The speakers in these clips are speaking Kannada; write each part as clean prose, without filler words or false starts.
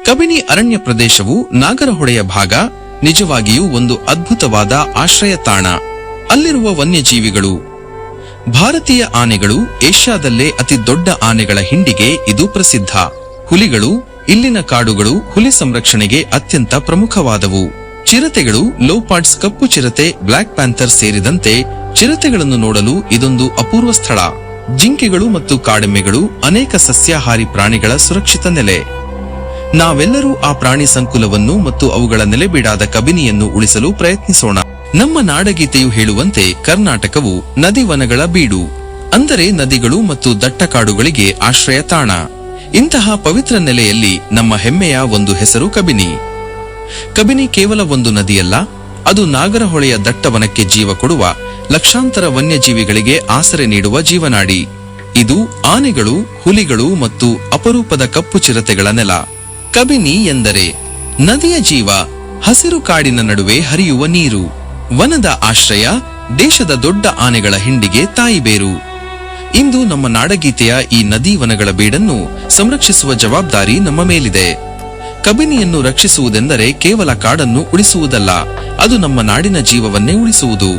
ಕಬಿನಿ ಅರಣ್ಯ ಪ್ರದೇಶವು ನಾಗರಹೊಳೆಯ ಭಾಗ ನಿಜವಾಗಿಯೂ ಒಂದು ಅದ್ಭುತವಾದ ಆಶ್ರಯ ತಾಣ. ಅಲ್ಲಿರುವ ವನ್ಯಜೀವಿಗಳು. ಭಾರತೀಯ ಆನೆಗಳು ಏಷ್ಯಾದಲ್ಲೇ ಅತಿ ದೊಡ್ಡ ಆನೆಗಳ ಹಿಂಡಿಗೆ ಇದು ಪ್ರಸಿದ್ಧ. ಹುಲಿಗಳು. ಇಲ್ಲಿನ ಕಾಡುಗಳು ಹುಲಿ ಸಂರಕ್ಷಣೆಗೆ ಅತ್ಯಂತ ಪ್ರಮುಖವಾದವು. ಚಿರತೆಗಳು, ಲೋಪಾರ್ಡ್ಸ್, ಕಪ್ಪು ಚಿರತೆ, ಬ್ಲಾಕ್ ಪ್ಯಾಂಥರ್ ಸೇರಿದಂತೆ ಚಿರತೆಗಳನ್ನು ನೋಡಲು ಇದೊಂದು ಅಪೂರ್ವ ಸ್ಥಳ. ಜಿಂಕೆಗಳು ಮತ್ತು ಕಾಡೆಮ್ಮೆಗಳು ಅನೇಕ ಸಸ್ಯಾಹಾರಿ ಪ್ರಾಣಿಗಳ ಸುರಕ್ಷಿತ ನೆಲೆ. ನಾವೆಲ್ಲರೂ ಆ ಪ್ರಾಣಿ ಸಂಕುಲವನ್ನು ಮತ್ತು ಅವುಗಳ ನೆಲೆಬೀಡಾದ ಕಬಿನಿಯನ್ನು ಉಳಿಸಲು ಪ್ರಯತ್ನಿಸೋಣ. ನಮ್ಮ ನಾಡಗೀತೆಯು ಹೇಳುವಂತೆ ಕರ್ನಾಟಕವು ನದಿವನಗಳ ಬೀಡು, ಅಂದರೆ ನದಿಗಳು ಮತ್ತು ದಟ್ಟ ಕಾಡುಗಳಿಗೆ ಆಶ್ರಯ ತಾಣ. ಇಂತಹ ಪವಿತ್ರ ನೆಲೆಯಲ್ಲಿ ನಮ್ಮ ಹೆಮ್ಮೆಯ ಒಂದು ಹೆಸರು ಕಬಿನಿ. ಕಬಿನಿ ಕೇವಲ ಒಂದು ನದಿಯಲ್ಲ, ಅದು ನಾಗರಹೊಳೆಯ ದಟ್ಟವನಕ್ಕೆ ಜೀವ ಕೊಡುವ, ಲಕ್ಷಾಂತರ ವನ್ಯಜೀವಿಗಳಿಗೆ ಆಸರೆ ನೀಡುವ ಜೀವನಾಡಿ. ಇದು ಆನೆಗಳು, ಹುಲಿಗಳು ಮತ್ತು ಅಪರೂಪದ ಕಪ್ಪು ಚಿರತೆಗಳ ನೆಲ. ಕಬಿನಿ ಎಂದರೆ ನದಿಯ ಜೀವ, ಹಸಿರು ಕಾಡಿನ ನಡುವೆ ಹರಿಯುವ ನೀರು, ವನದ ಆಶ್ರಯ, ದೇಶದ ದೊಡ್ಡ ಆನೆಗಳ ಹಿಂಡಿಗೆ ತಾಯಿಬೇರು. ಇಂದು ನಮ್ಮ ನಾಡಗೀತೆಯ ಈ ನದಿ ವನಗಳ ಬೀಡನ್ನು ಸಂರಕ್ಷಿಸುವ ಜವಾಬ್ದಾರಿ ನಮ್ಮ ಮೇಲಿದೆ. ಕಬಿನಿಯನ್ನು ರಕ್ಷಿಸುವುದೆಂದರೆ ಕೇವಲ ಕಾಡನ್ನು ಉಳಿಸುವುದಲ್ಲ, ಅದು ನಮ್ಮ ನಾಡಿನ ಜೀವವನ್ನೇ ಉಳಿಸುವುದು.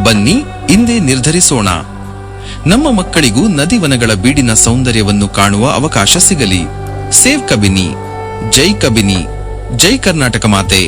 ಬನ್ನಿ ಇಂದೇ ನಿರ್ಧರಿಸೋಣ. ನಮ್ಮ ಮಕ್ಕಳಿಗೂ ನದಿವನಗಳ ಬೀಡಿನ ಸೌಂದರ್ಯವನ್ನು ಕಾಣುವ ಅವಕಾಶ ಸಿಗಲಿ. ಸೇವ್ ಕಬಿನಿ. ಜೈ ಕಬಿನಿ. ಜೈ ಕರ್ನಾಟಕ ಮಾತೆ.